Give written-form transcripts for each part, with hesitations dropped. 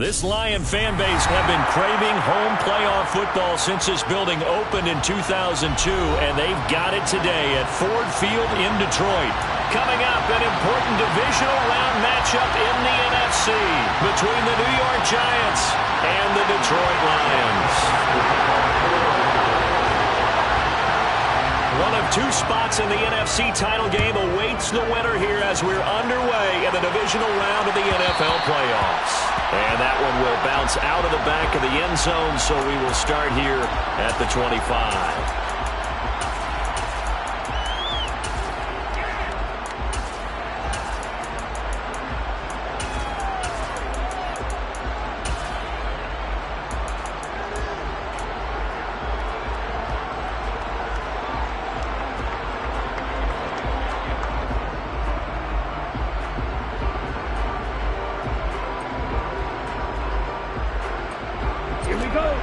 This Lion fan base have been craving home playoff football since this building opened in 2002, and they've got it today at Ford Field in Detroit. Coming up, an important divisional round matchup in the NFC between the New York Giants and the Detroit Lions. One of two spots in the NFC title game awaits the winner here as we're underway in the divisional round of the NFL playoffs. And that one will bounce out of the back of the end zone, so we will start here at the 25.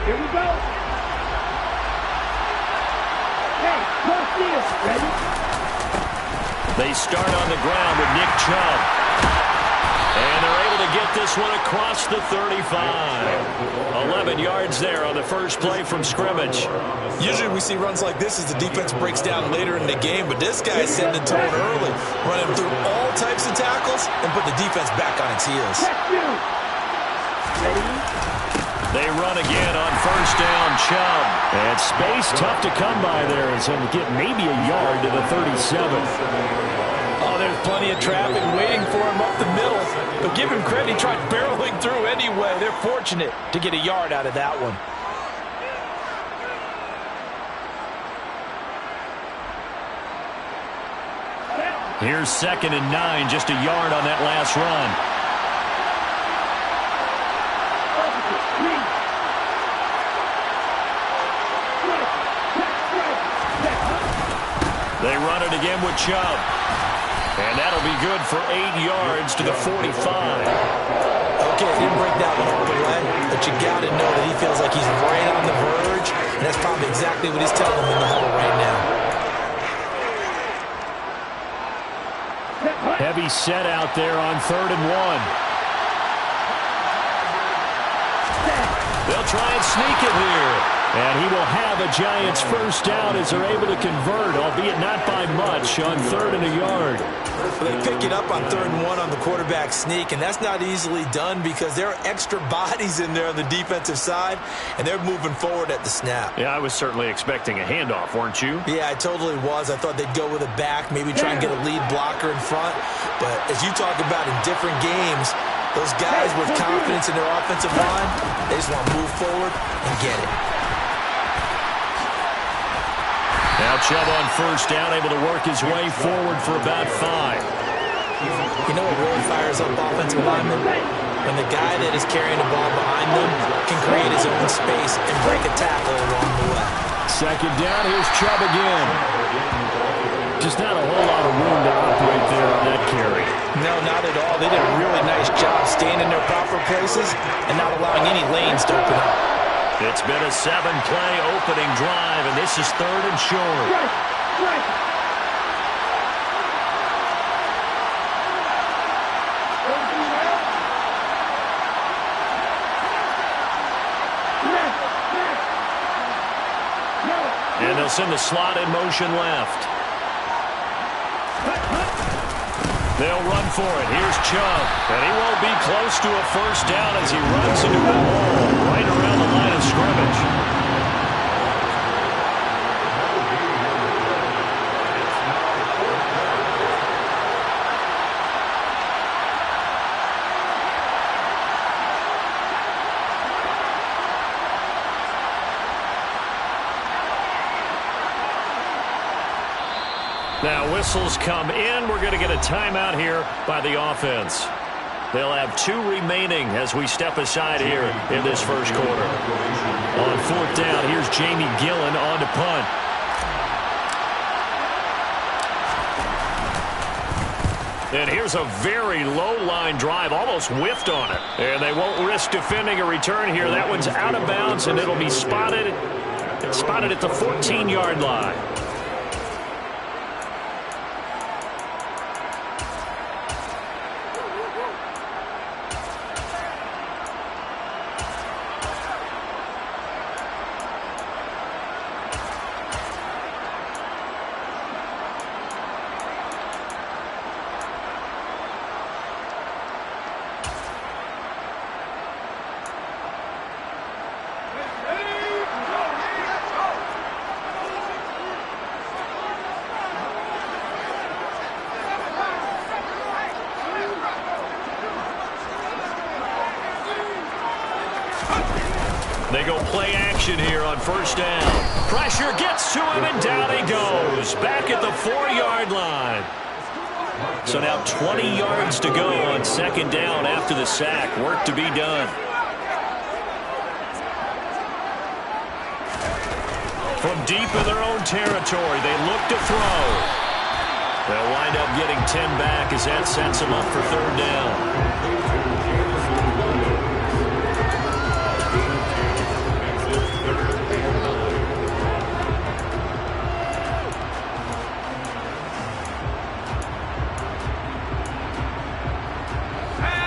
Here we go. Hey, what's this? Ready? They start on the ground with Nick Chubb. And they're able to get this one across the 35. 11 yards there on the first play from scrimmage. Usually we see runs like this as the defense breaks down later in the game, but this guy's setting the tone early, running through all types of tackles and put the defense back on its heels. Ready? They run again on first down, Chubb. And space tough to come by there as he'll get maybe a yard to the 37. Oh, there's plenty of traffic waiting for him up the middle. But give him credit, he tried barreling through anyway. They're fortunate to get a yard out of that one. Here's 2nd and 9, just a yard on that last run. They run it again with Chubb. And that'll be good for 8 yards to the 45. Okay, didn't break that one all the way, but you got to know that he feels like he's right on the verge, and that's probably exactly what he's telling them in the huddle right now. Heavy set out there on 3rd and 1. They'll try and sneak it here. And he will have a Giants first down as they're able to convert, albeit not by much, on 3rd and a yard. Well, they pick it up on 3rd and 1 on the quarterback sneak, and that's not easily done because there are extra bodies in there on the defensive side, and they're moving forward at the snap. Yeah, I was certainly expecting a handoff, weren't you? Yeah, I totally was. I thought they'd go with a back, maybe try and get a lead blocker in front. But as you talk about in different games, those guys with confidence in their offensive line, they just want to move forward and get it. Now Chubb on first down, able to work his way forward for about 5. You know what really fires up offensive linemen? When the guy that is carrying the ball behind them can create his own space and break a tackle along the way. 2nd down, here's Chubb again. Just not a whole lot of room to operate there on that carry. No, not at all. They did a really nice job staying in their proper places and not allowing any lanes to open up. It's been a 7-play opening drive, and this is 3rd and short. And they'll send the slot in motion left. They'll run for it. Here's Chubb. And he won't be close to a first down as he runs into a wall right around the line of scrimmage. Now whistles come in. We're going to get a timeout here by the offense. They'll have 2 remaining as we step aside here in this first quarter. On 4th down, here's Jamie Gillen on to punt. And here's a very low line drive, almost whiffed on it. And they won't risk defending a return here. That one's out of bounds, and it'll be spotted at the 14-yard line. go play action here on first down. Pressure gets to him, and down he goes. Back at the 4-yard line. So now 20 yards to go on second down after the sack. Work to be done. From deep in their own territory, they look to throw. They'll wind up getting 10 back as that sets them up for third down.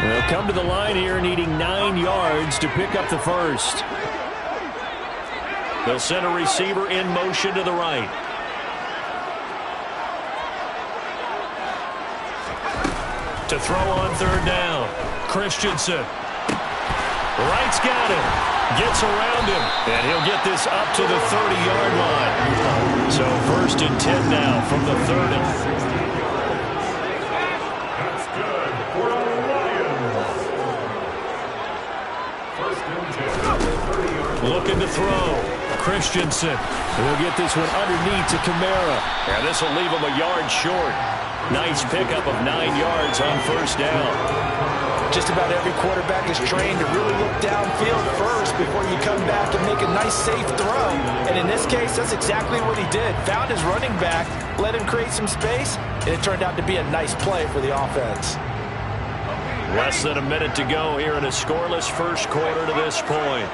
They'll come to the line here needing 9 yards to pick up the first. They'll send a receiver in motion to the right. To throw on third down. Christensen. Wright's got him. Gets around him. And he'll get this up to the 30-yard line. So first and 10 now from the 30. Looking to throw. Christensen. He'll get this one underneath to Kamara. And this will leave him a yard short. Nice pickup of 9 yards on first down. Just about every quarterback is trained to really look downfield first before you come back and make a nice, safe throw. And in this case, that's exactly what he did. Found his running back, let him create some space, and it turned out to be a nice play for the offense. Less than a minute to go here in a scoreless first quarter to this point.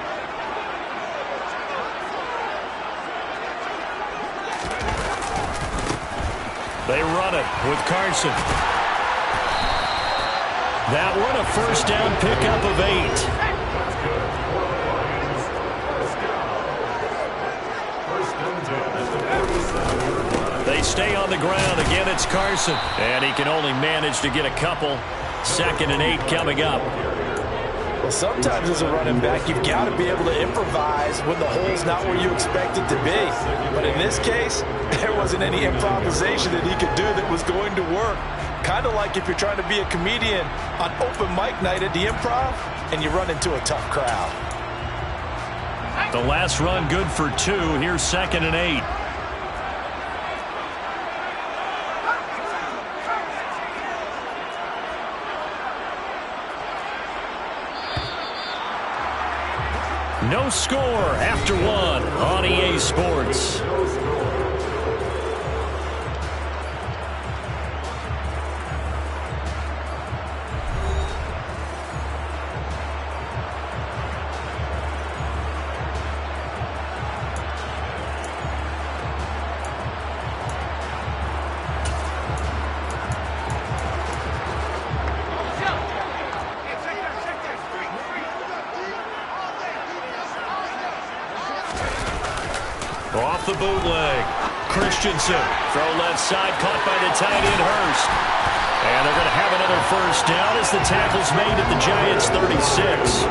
They run it with Carson. That one a first down pickup of 8. They stay on the ground. Again, it's Carson. And he can only manage to get a couple. Second and 8 coming up. Well, sometimes as a running back, you've got to be able to improvise when the hole's not where you expect it to be. But in this case, there wasn't any improvisation that he could do that was going to work. Kind of like if you're trying to be a comedian on open mic night at the Improv and you run into a tough crowd. The last run good for 2. Here's second and 8. No score after 1 on EA Sports. Off the bootleg. Christensen. Throw left side. Caught by the tight end, Hurst. And they're going to have another first down as the tackle's made at the Giants' 36.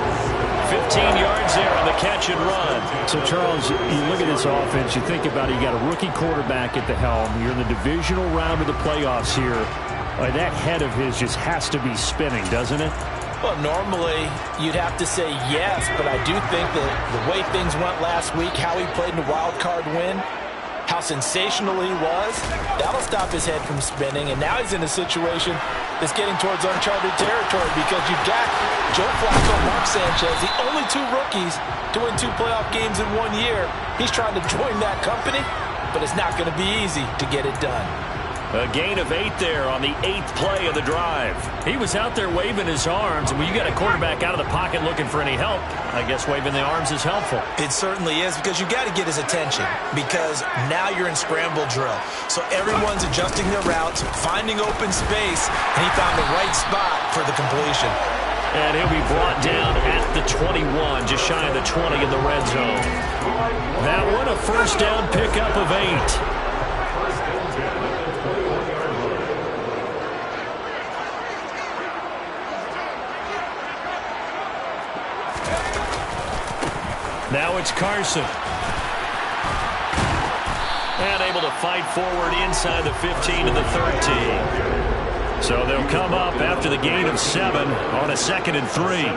15 yards there on the catch and run. So, Charles, you look at this offense, you think about it, you got a rookie quarterback at the helm. You're in the divisional round of the playoffs here. That head of his just has to be spinning, doesn't it? Well, normally you'd have to say yes, but I do think that the way things went last week, how he played in the wild card win, how sensational he was, that'll stop his head from spinning. And now he's in a situation that's getting towards uncharted territory because you've got Joe Flacco, Mark Sanchez, the only 2 rookies to win 2 playoff games in 1 year. He's trying to join that company, but it's not going to be easy to get it done. A gain of 8 there on the 8th play of the drive. He was out there waving his arms, and when you got a quarterback out of the pocket looking for any help, I guess waving the arms is helpful. It certainly is, because you got to get his attention, because now you're in scramble drill. So everyone's adjusting their routes, finding open space, and he found the right spot for the completion. And he'll be brought down at the 21, just shy of the 20 in the red zone. That one a first down pickup of 8. Now it's Carson. And able to fight forward inside the 15 to the 13. So they'll come up after the gain of 7 on a 2nd and 3.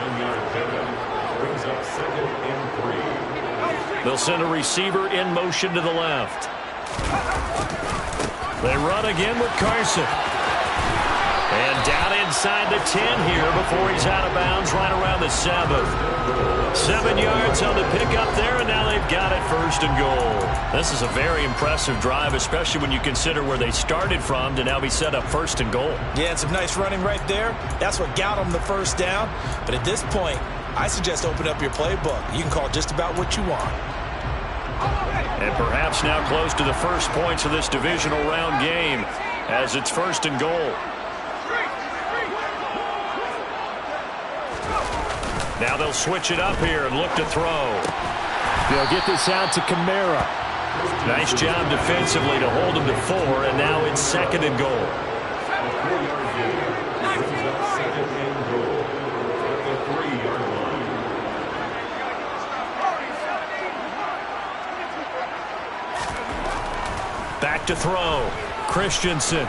They'll send a receiver in motion to the left. They run again with Carson. And down inside the 10 here before he's out of bounds right around the 7. 7 yards on the pickup there, and now they've got it 1st and goal. This is a very impressive drive, especially when you consider where they started from to now be set up 1st and goal. Yeah, it's some nice running right there. That's what got them the 1st down. But at this point, I suggest open up your playbook. You can call just about what you want. And perhaps now close to the first points of this divisional round game as it's 1st and goal. Now they'll switch it up here and look to throw. They'll get this out to Kamara. Nice job defensively to hold him to 4, and now it's 2nd and goal. Back to throw. Christensen.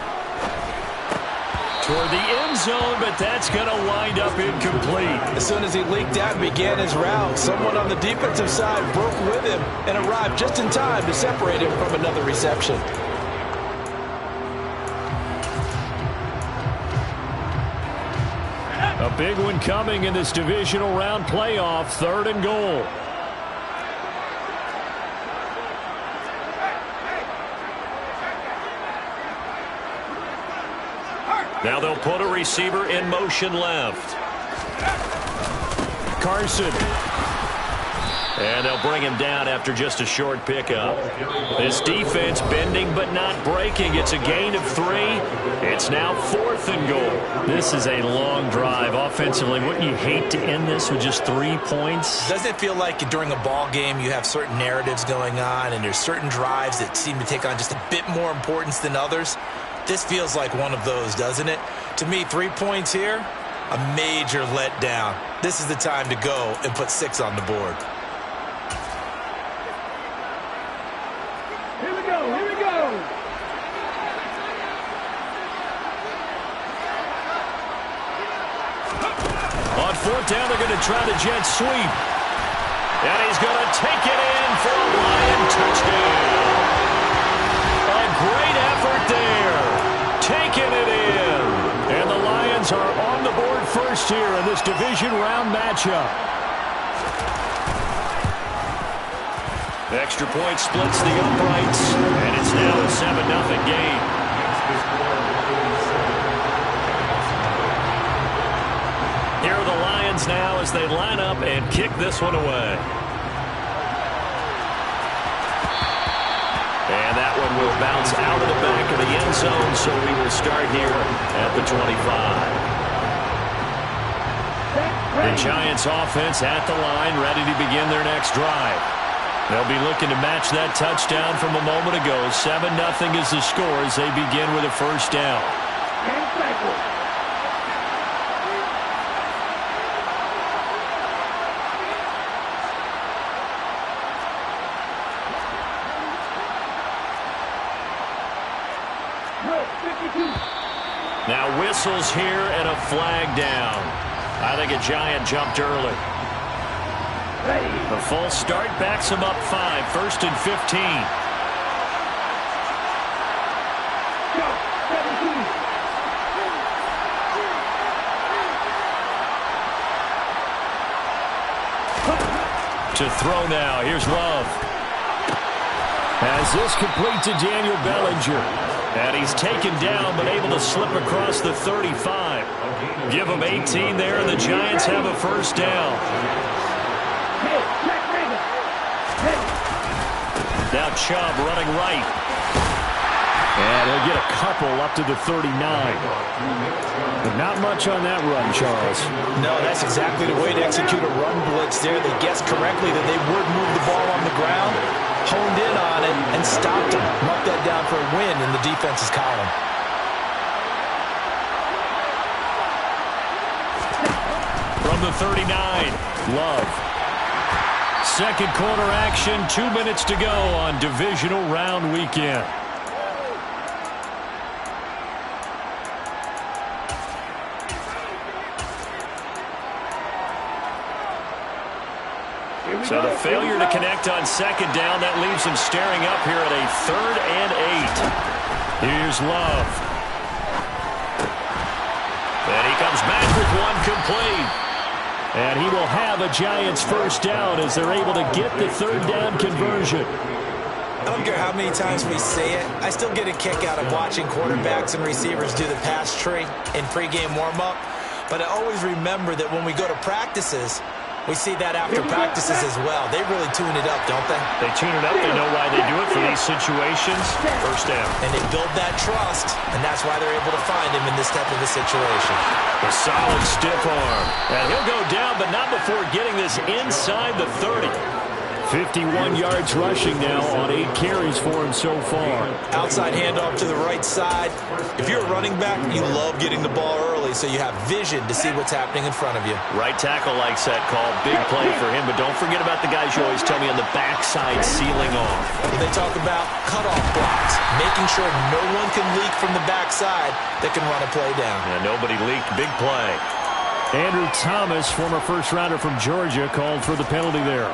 Toward the end zone, but that's going to wind up incomplete. As soon as he leaked out and began his route, someone on the defensive side broke with him and arrived just in time to separate him from another reception. A big one coming in this divisional round playoff, 3rd and goal. Now they'll put a receiver in motion left. Carson. And they'll bring him down after just a short pickup. This defense bending but not breaking. It's a gain of 3. It's now 4th and goal. This is a long drive offensively. Wouldn't you hate to end this with just 3 points? Doesn't it feel like during a ball game you have certain narratives going on and there's certain drives that seem to take on just a bit more importance than others? This feels like one of those, doesn't it? To me, 3 points here, a major letdown. This is the time to go and put 6 on the board. Here we go, here we go. On 4th down, they're going to try the jet sweep. And he's going to take it in for a Lion touchdown. A great effort there. Taking it in. And the Lions are on the board first here in this division round matchup. Extra point splits the uprights, and it's now a 7-0 game. Here are the Lions now as they line up and kick this one away. And that one will bounce out of the back of the end zone, so we will start here at the 25. The Giants offense at the line, ready to begin their next drive. They'll be looking to match that touchdown from a moment ago. 7-0 is the score as they begin with a 1st down. Now whistles here and a flag down. I think a Giant jumped early. The false start backs him up 5. 1st and 15. To throw now. Here's Love. As this complete to Daniel Bellinger. And he's taken down but able to slip across the 35. Give him 18 there, and the Giants have a 1st down. Now Chubb running right. And he'll get a couple up to the 39. But not much on that run, Charles. No, that's exactly the way to execute a run blitz there. They guessed correctly that they would move the ball on the ground, honed in on it, and stopped him. Marked that down for a win in the defense's column. From the 39, Love. Second quarter action, 2 minutes to go on divisional round weekend. Here So the failure to connect on second down, that leaves him staring up here at a 3rd and 8. Here's Love. And he comes back with one complete. And he will have a Giants first down as they're able to get the 3rd down conversion. I don't care how many times we say it, I still get a kick out of watching quarterbacks and receivers do the pass tree in pregame warm-up. But I always remember that when we go to practices, we see that after practices as well. They really tune it up, don't they? They tune it up. They know why they do it for these situations. First down. And they build that trust, and that's why they're able to find him in this type of a situation. A solid stiff arm. And he'll go down, but not before getting this inside the 30. 51 yards rushing now on 8 carries for him so far. Outside handoff to the right side. If you're a running back, you love getting the ball early so you have vision to see what's happening in front of you. Right tackle likes that call. Big play for him, but don't forget about the guys you always tell me on the backside sealing off. They talk about cutoff blocks, making sure no one can leak from the backside that can run a play down. Yeah, nobody leaked. Big play. Andrew Thomas, former first-rounder from Georgia, called for the penalty there.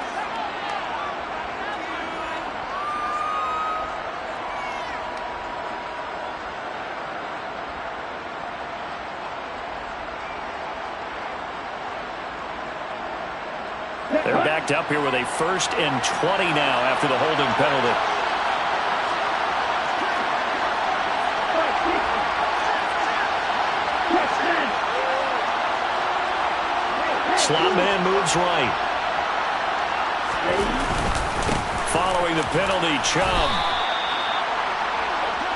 They're backed up here with a 1st and 20 now after the holding penalty. Slot man moves right. Following the penalty, Chubb.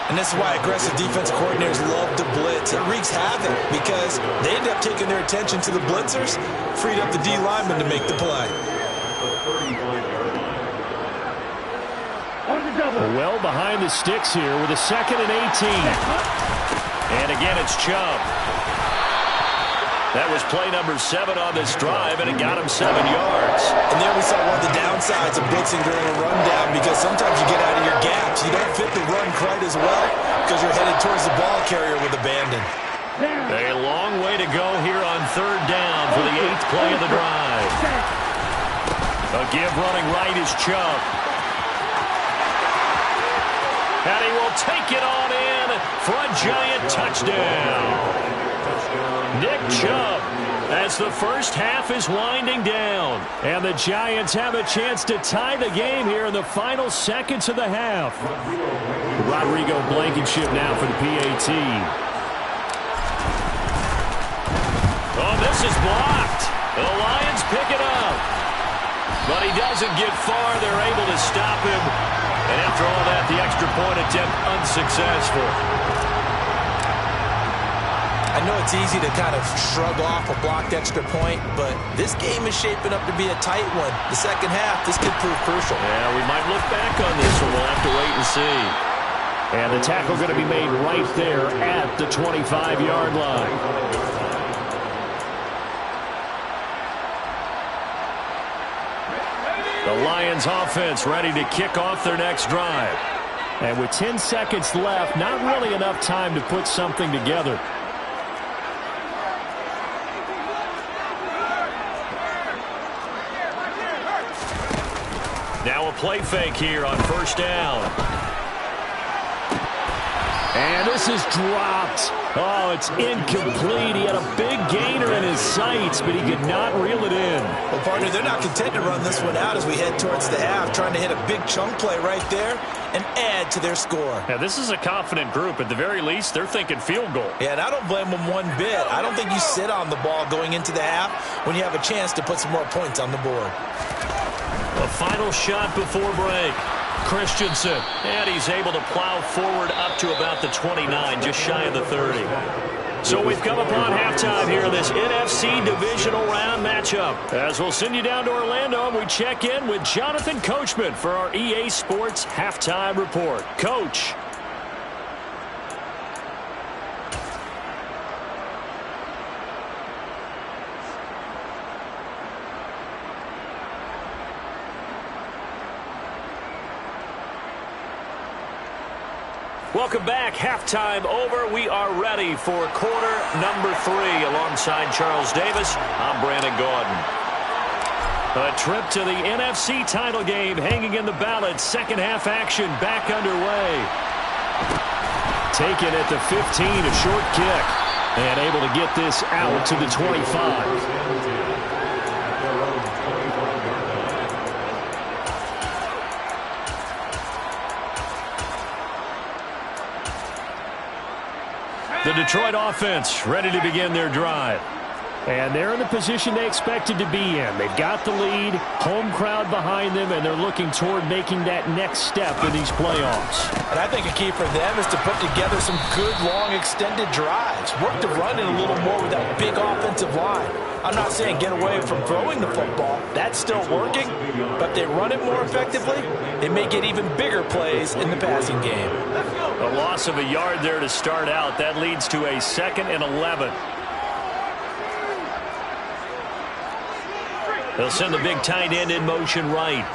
And this is why aggressive defense coordinators love to blitz. It wreaks havoc because they end up taking their attention to the blitzers, freed up the D lineman to make the play. Well behind the sticks here with a 2nd and 18. And again, it's Chubb. That was play number 7 on this drive, and it got him 7 yards. And there we saw one of the downsides of blitzing during a rundown because sometimes you get out of your gaps. You don't fit the run quite as well because you're headed towards the ball carrier with abandon. A long way to go here on 3rd down for the 8th play of the drive. A give running right is Chubb. And he will take it on in for a Giant touchdown. Nick Chubb, as the first half is winding down. And the Giants have a chance to tie the game here in the final seconds of the half. Rodrigo Blankenship now for the PAT. Oh, this is blocked. The Lions pick it up. But he doesn't get far. They're able to stop him. And after all that, the extra point attempt unsuccessful. I know it's easy to kind of shrug off a blocked extra point, but this game is shaping up to be a tight one. The second half, this could prove crucial. Yeah, we might look back on this one. We'll have to wait and see. And the tackle going to be made right there at the 25-yard line. The Lions offense ready to kick off their next drive. And with 10 seconds left, not really enough time to put something together. Now a play fake here on 1st down. And this is dropped. Oh, it's incomplete. He had a big gainer in his sights, but he could not reel it in. Well, partner, they're not content to run this one out as we head towards the half, trying to hit a big chunk play right there and add to their score. Now, this is a confident group. At the very least, they're thinking field goal. Yeah, and I don't blame them one bit. I don't think you sit on the ball going into the half when you have a chance to put some more points on the board. A final shot before break. Christensen, and he's able to plow forward up to about the 29, just shy of the 30. So we've come upon halftime here in this NFC divisional round matchup. As we'll send you down to Orlando, and we check in with Jonathan Coachman for our EA Sports Halftime Report. Coach. Welcome back. Halftime over. We are ready for quarter number 3. Alongside Charles Davis, I'm Brandon Gaudin. A trip to the NFC title game hanging in the balance. Second half action back underway. Taken at the 15, a short kick. And able to get this out to the 25. The Detroit offense ready to begin their drive. And they're in the position they expected to be in. They've got the lead, home crowd behind them, and they're looking toward making that next step in these playoffs. And I think a key for them is to put together some good, long, extended drives. Work to run it a little more with that big offensive line. I'm not saying get away from throwing the football. That's still working. But if they run it more effectively, they may get even bigger plays in the passing game. A loss of a yard there to start out. That leads to a 2nd and 11. They'll send the big tight end in motion right.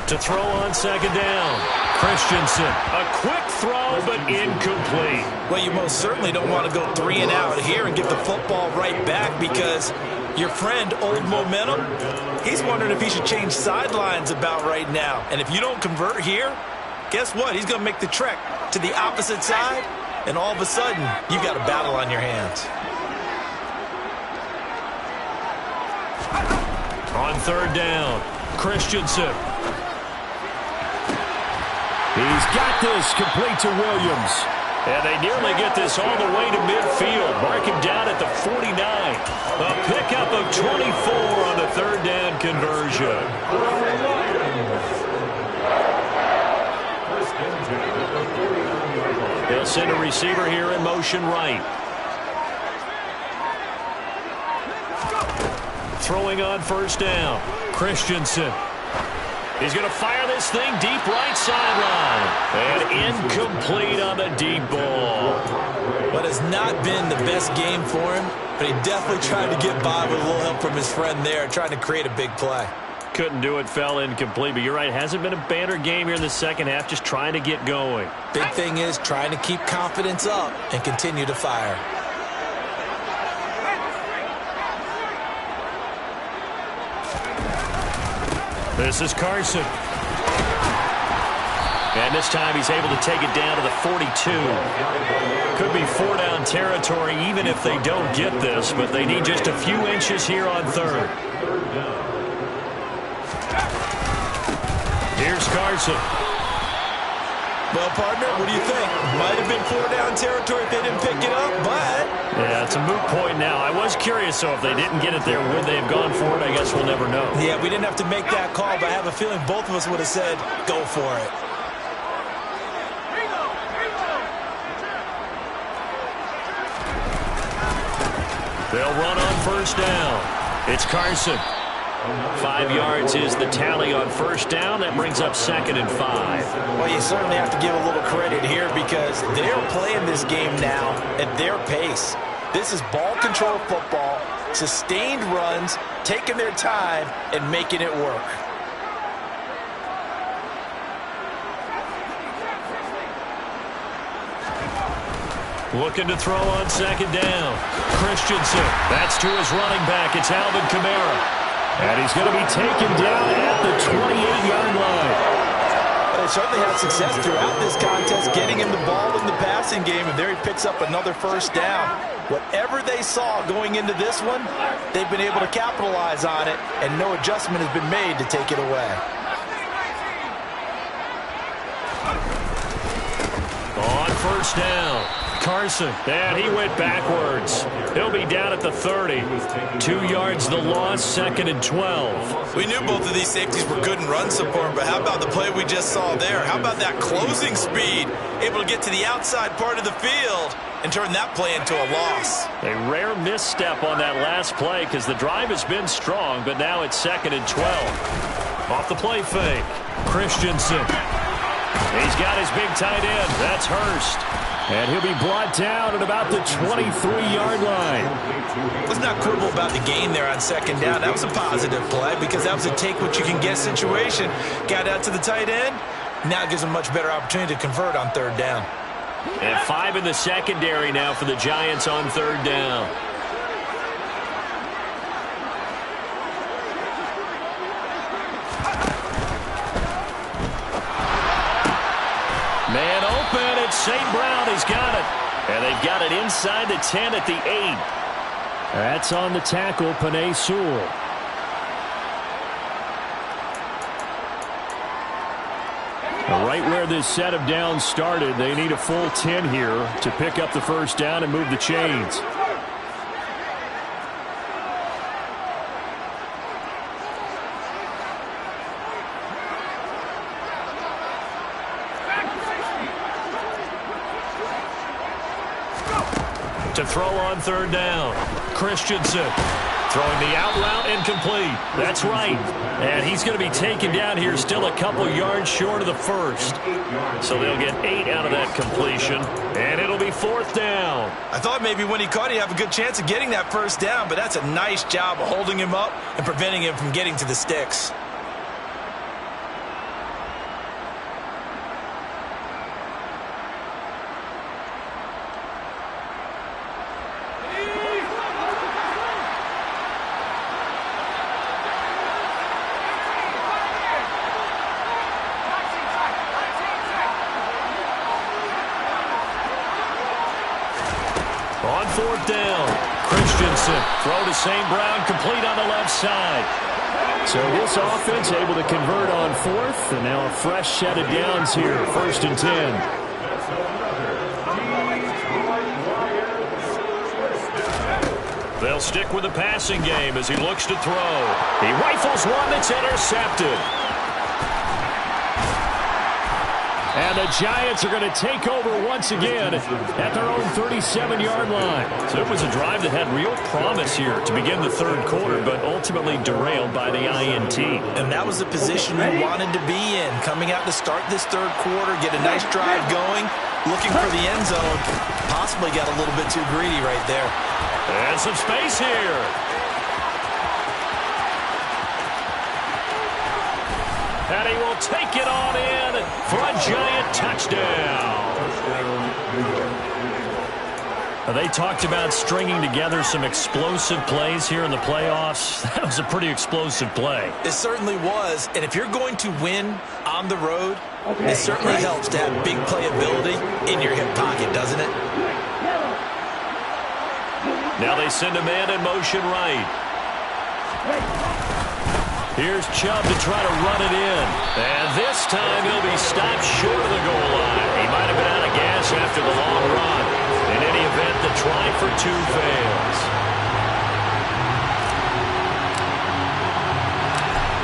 To throw on 2nd down. Christensen. A quick throw, but incomplete. Well, you most certainly don't want to go 3 and out here and get the football right back because your friend, Old Momentum, he's wondering if he should change sidelines about right now. And if you don't convert here, guess what? He's going to make the trek to the opposite side, and all of a sudden, you've got a battle on your hands. On 3rd down, Christensen. He's got this complete to Williams. And they nearly get this all the way to midfield. Mark him down at the 49. A pickup of 24 on the 3rd down conversion. They'll send a receiver here in motion right. Throwing on 1st down. Christensen. He's going to fire this thing deep right sideline. And incomplete on the deep ball. But it's not been the best game for him, but he definitely tried to get by with a little help from his friend there, trying to create a big play. Couldn't do it, fell incomplete. But you're right, hasn't been a banner game here in the second half, just trying to get going. Big thing is trying to keep confidence up and continue to fire. This is Carson. And this time he's able to take it down to the 42. Could be 4-down territory even if they don't get this, but they need just a few inches here on 3rd. Here's Carson. Well, partner, what do you think? Might have been 4-down territory if they didn't pick it up, but... Yeah, it's a moot point now. I was curious, so if they didn't get it there, would they have gone for it? I guess we'll never know. Yeah, we didn't have to make that call, but I have a feeling both of us would have said, go for it. They'll run on 1st down. It's Carson. 5 yards is the tally on 1st down. That brings up 2nd and 5. Well, you certainly have to give a little credit here because they're playing this game now at their pace. This is ball control football, sustained runs, taking their time, and making it work. Looking to throw on 2nd down. Christensen. That's to his running back. It's Alvin Kamara. And he's going to be taken down at the 28-yard line. They certainly had success throughout this contest, getting him the ball in the passing game, and there he picks up another 1st down. Whatever they saw going into this one, they've been able to capitalize on it, and no adjustment has been made to take it away. On 1st down, Carson, and he went backwards. He'll be down at the 30. 2 yards the loss, 2nd and 12. We knew both of these safeties were good in run support, but how about the play we just saw there? How about that closing speed? Able to get to the outside part of the field and turn that play into a loss. A rare misstep on that last play because the drive has been strong, but now it's 2nd and 12. Off the play fake, Christensen. He's got his big tight end. That's Hurst. And he'll be brought down at about the 23-yard line. Let's not quibble about the gain there on 2nd down. That was a positive play because that was a take-what-you-can-get situation. Got out to the tight end. Now gives him a much better opportunity to convert on 3rd down. And 5 in the secondary now for the Giants on 3rd down. Man open, it's St. Brown. He's got it. And they've got it inside the 10 at the 8. That's on the tackle, Penei Sewell. Right where this set of downs started, they need a full 10 here to pick up the first down and move the chains. To throw on third down. Christensen throwing the out route incomplete. That's right. And he's going to be taken down here still a couple yards short of the first. So they'll get 8 out of that completion. And it'll be fourth down. I thought maybe when he caught it, he'd have a good chance of getting that first down, but that's a nice job of holding him up and preventing him from getting to the sticks. On fourth down, Christensen throw to St. Brown, complete on the left side. So this offense able to convert on fourth, and now a fresh set of downs here, 1st and 10. They'll stick with the passing game as he looks to throw. He rifles one that's intercepted. And the Giants are going to take over once again at their own 37-yard line. So it was a drive that had real promise here to begin the third quarter, but ultimately derailed by the INT. And that was the position you wanted to be in. Coming out to start this third quarter, get a nice drive going, looking for the end zone. Possibly got a little bit too greedy right there. And some space here. And he will take it on in for a Giant touchdown. They talked about stringing together some explosive plays here in the playoffs. That was a pretty explosive play. It certainly was. And if you're going to win on the road, it certainly helps to have big playability in your hip pocket, doesn't it? Now they send a man in motion right. Here's Chubb to try to run it in. And this time he'll be stopped short of the goal line. He might have been out of gas after the long run. In any event, the try for 2 fails.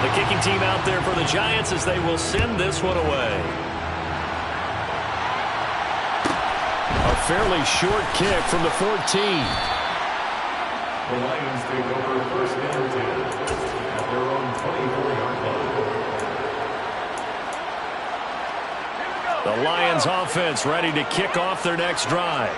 The kicking team out there for the Giants as they will send this one away. A fairly short kick from the 14. The Lions take over 1st and 10 at their own 24-yard line. The Lions offense ready to kick off their next drive.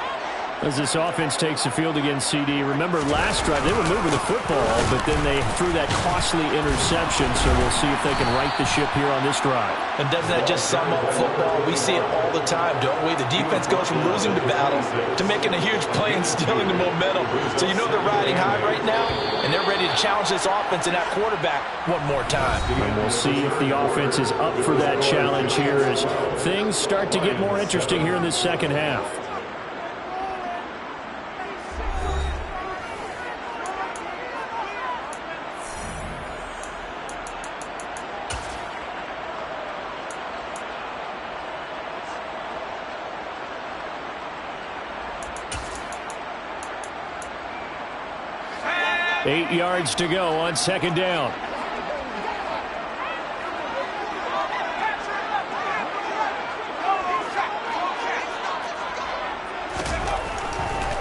As this offense takes the field against CD, remember last drive they were moving the football, but then they threw that costly interception, so we'll see if they can right the ship here on this drive. And doesn't that just sum up football? We see it all the time, don't we? The defense goes from losing the battle to making a huge play and stealing the momentum. So you know they're riding high right now, and they're ready to challenge this offense and that quarterback one more time. And we'll see if the offense is up for that challenge here as things start to get more interesting here in this second half. Eight yards to go on second down.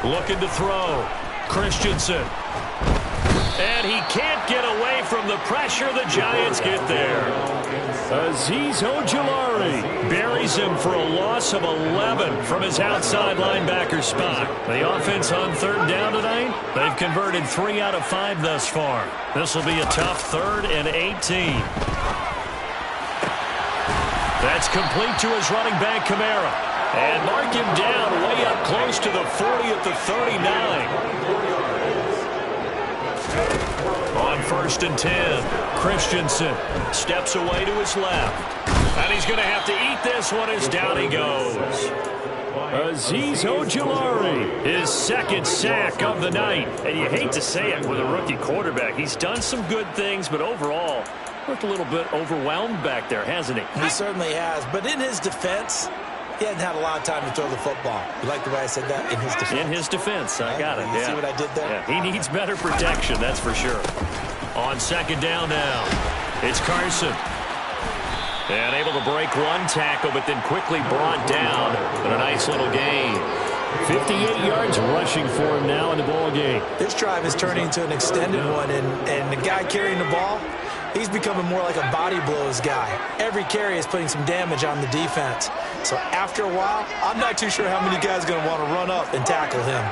Looking to throw. Christensen. And he can't get away from the pressure. The Giants get there. Azeez Ojulari buries him for a loss of 11 from his outside linebacker spot. The offense on third down tonight, they've converted 3 out of 5 thus far. This will be a tough 3rd and 18. That's complete to his running back, Kamara. And mark him down way up close to the 40 at the 39. On 1st and 10, Christensen steps away to his left. And he's going to have to eat this one as down he goes. Azeez Ojulari, his second sack of the night. And you hate to say it with a rookie quarterback. He's done some good things, but overall, looked a little bit overwhelmed back there, hasn't he? He certainly has. But in his defense, he hadn't had a lot of time to throw the football. You like the way I said that? In his defense. In his defense. I got it. You see what I did there? Yeah, he needs better protection, that's for sure. On second down now, it's Carson. And able to break one tackle, but then quickly brought down. But a nice little gain. 58 yards rushing for him now in the ball game. This drive is turning into an extended one, and the guy carrying the ball, he's becoming more like a body blows guy. Every carry is putting some damage on the defense. So after a while, I'm not too sure how many guys are going to want to run up and tackle him.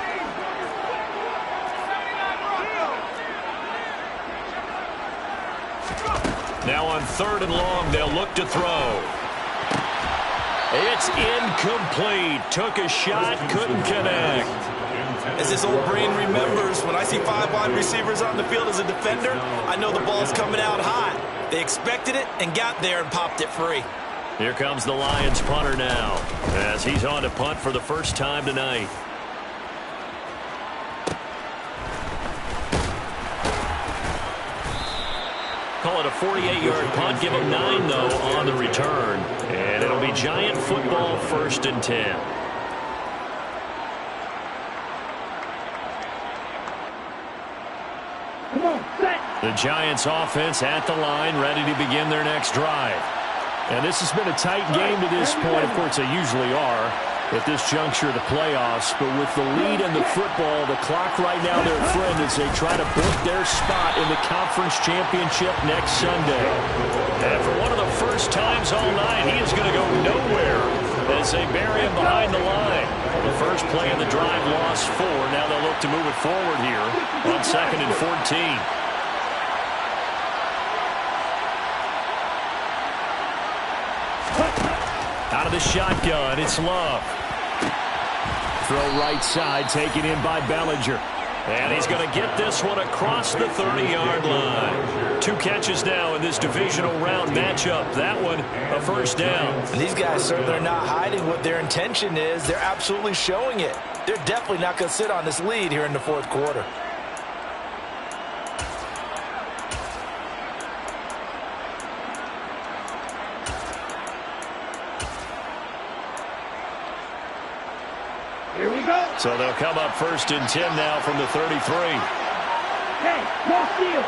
Now on third and long, they'll look to throw. It's incomplete. Took a shot, couldn't connect. As this old brain remembers, when I see 5 wide receivers on the field as a defender, I know the ball's coming out hot. They expected it and got there and popped it free. Here comes the Lions punter now, as he's on to punt for the first time tonight. Call it a 48-yard punt. Give him 9, though, on the return. And it'll be Giant football, 1st and 10. Come on, set. The Giants offense at the line, ready to begin their next drive. And this has been a tight game to this point. Of course, they usually are at this juncture of the playoffs. But with the lead in the football, the clock right now, their friend, as they try to book their spot in the conference championship next Sunday. And for one of the first times all night, he is going to go nowhere as they bury him behind the line. The first play of the drive lost 4. Now they'll look to move it forward here on 2nd and 14. Out of the shotgun, it's Love. Throw right side, taken in by Bellinger. And he's going to get this one across the 30-yard line. 2 catches now in this divisional round matchup. That one, a first down. And these guys certainly are not hiding what their intention is. They're absolutely showing it. They're definitely not going to sit on this lead here in the 4th quarter. Here we go. So they'll come up 1st and 10 now from the 33. Hey, no steal.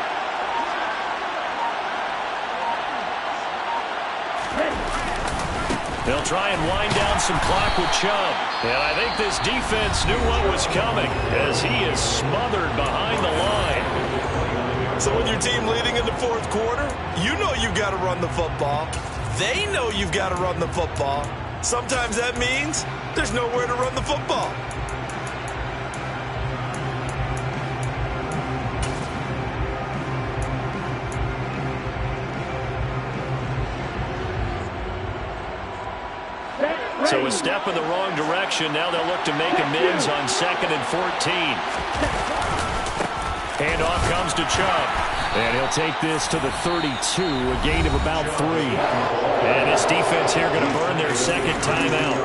They'll try and wind down some clock with Chubb. And I think this defense knew what was coming as he is smothered behind the line. So with your team leading in the 4th quarter, you know you've got to run the football. They know you've got to run the football. Sometimes that means there's nowhere to run the football. So a step in the wrong direction. Now they'll look to make amends on 2nd and 14. Handoff comes to Chubb. And he'll take this to the 32, a gain of about 3. And his defense here going to burn their 2nd timeout.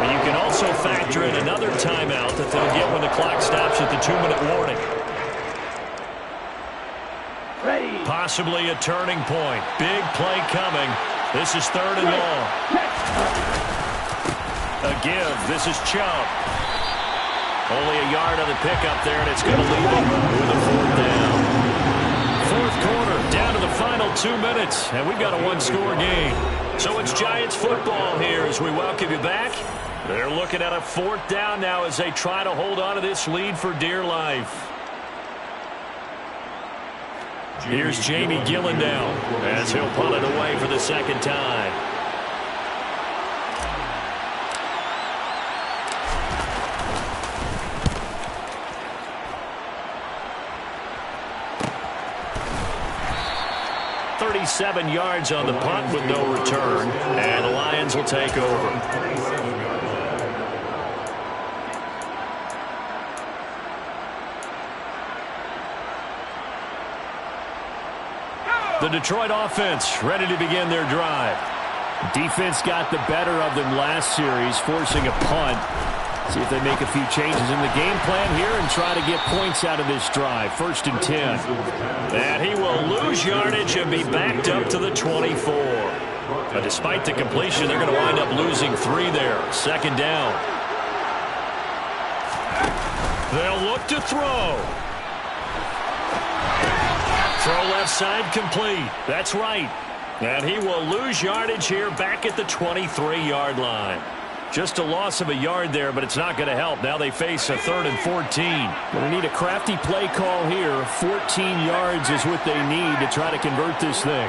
And you can also factor in another timeout that they'll get when the clock stops at the 2-minute warning. Ready. Possibly a turning point. Big play coming. This is 3rd and long. A give. This is Chubb. Only a yard on the pickup there, and it's going to leave him with a 4th down. 4th quarter, down to the final 2 minutes, and we've got a 1-score game. So it's Giants football here as we welcome you back. They're looking at a 4th down now as they try to hold on to this lead for dear life. Here's Jamie Gillen now as he'll punt it away for the 2nd time. Seven yards on the punt with no return, and the Lions will take over. The Detroit offense ready to begin their drive. Defense got the better of them last series, forcing a punt. See if they make a few changes in the game plan here and try to get points out of this drive. 1st and 10. And he will lose yardage and be backed up to the 24. But despite the completion, they're going to wind up losing 3 there. 2nd down. They'll look to throw. Throw left side complete. That's right. And he will lose yardage here back at the 23-yard line. Just a loss of a yard there, but it's not going to help. Now they face a 3rd and 14. Going to need a crafty play call here. 14 yards is what they need to try to convert this thing.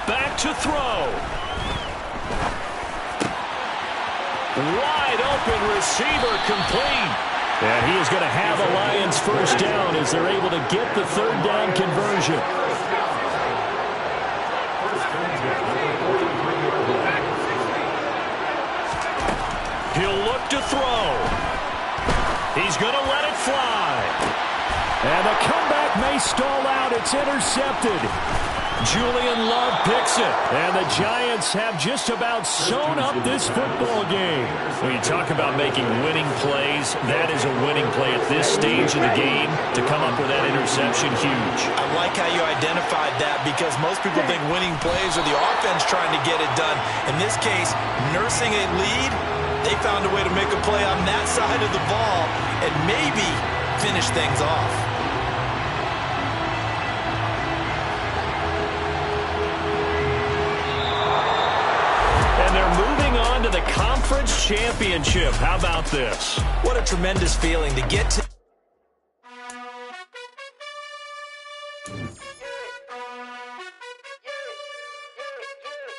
Back to throw. Wide open receiver complete. And he is going to have a Lions 1st down as they're able to get the 3rd down conversion. He'll look to throw. He's going to let it fly. And the comeback may stall out. It's intercepted. Julian Love picks it. And the Giants have just about sewn up this football game. When you talk about making winning plays, that is a winning play at this stage of the game. To come up with that interception, huge. I like how you identified that because most people think winning plays are the offense trying to get it done. In this case, nursing a lead, they found a way to make a play on that side of the ball and maybe finish things off. Moving on to the conference championship. How about this? What a tremendous feeling to get to.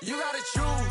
You gotta choose.